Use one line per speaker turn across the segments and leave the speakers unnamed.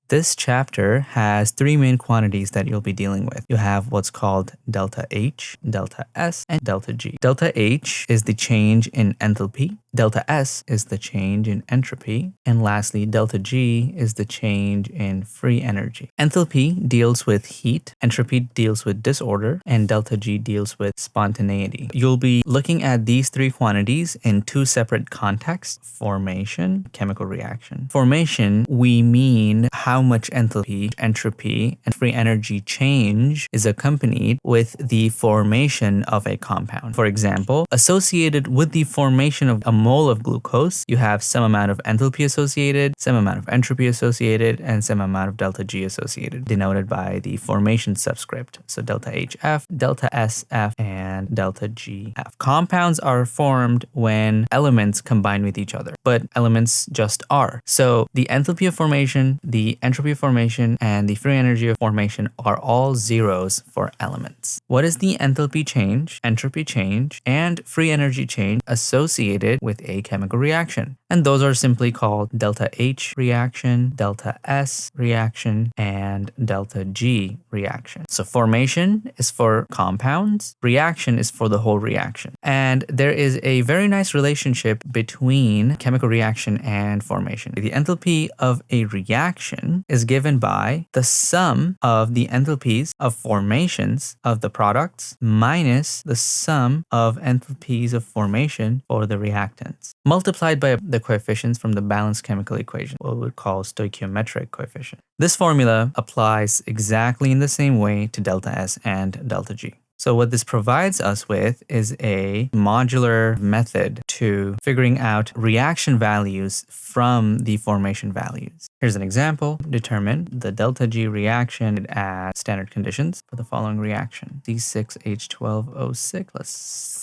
This chapter has three main quantities that you'll be dealing with. You have what's called delta H, delta S, and delta G. Delta H is the change in enthalpy. Delta S is the change in entropy. And lastly, delta G is the change in free energy. Enthalpy deals with heat, entropy deals with disorder, and delta G deals with spontaneity. You'll be looking at these three quantities in two separate contexts: formation, chemical reaction. Formation, we mean how much enthalpy, entropy, and free energy change is accompanied with the formation of a compound. For example, associated with the formation of a mole of glucose, you have some amount of enthalpy associated, some amount of entropy associated, and some amount of delta G associated, denoted by the formation subscript. So delta HF, delta SF, and delta GF. Compounds are formed when elements combine with each other, but elements just are. So the enthalpy of formation, the entropy of formation, and the free energy of formation are all zeros for elements. What is the enthalpy change, entropy change, and free energy change associated with a chemical reaction? And those are simply called delta H reaction, delta S reaction, and delta G reaction. So formation is for compounds, reaction is for the whole reaction. And there is a very nice relationship between chemical reaction and formation. The enthalpy of a reaction is given by the sum of the enthalpies of formations of the products minus the sum of enthalpies of formation for the reactants, multiplied by the coefficients from the balanced chemical equation, what we would call stoichiometric coefficient. This formula applies exactly in the same way to delta S and delta G. So what this provides us with is a modular method to figuring out reaction values from the formation values. Here's an example. Determine the delta G reaction at standard conditions for the following reaction. C6H12O6 plus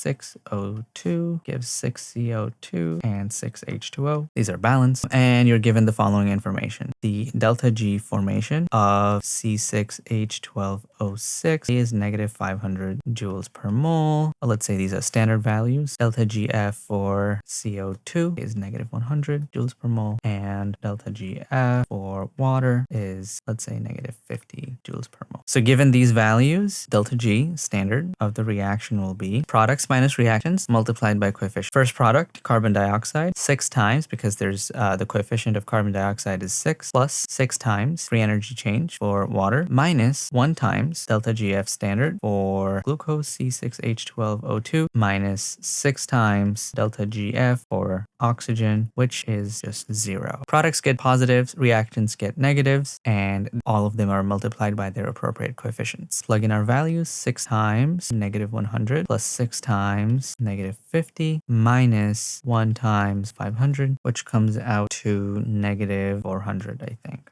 6O2 gives 6CO2 and 6H2O. These are balanced, and you're given the following information. The delta G formation of C6H12O6 is negative 500 joules per mole. Let's say these are standard values. Delta GF for CO2 is negative 100 joules per mole, and delta GF for water is, let's say, negative 50 joules per mole. So given these values, delta G, standard of the reaction, will be products minus reactants multiplied by coefficient. First product, carbon dioxide, 6 times, because there's the coefficient of carbon dioxide is 6, plus 6 times free energy change for water, minus 1 times delta GF standard for glucose, C6H12O2, minus 6 times delta GF for oxygen, which is just 0. Products get positives, reactants get negatives, and all of them are multiplied by their appropriate coefficients. Plug in our values: 6 times negative 100 plus 6 times negative 50 minus 1 times 500, which comes out to negative 400, I think.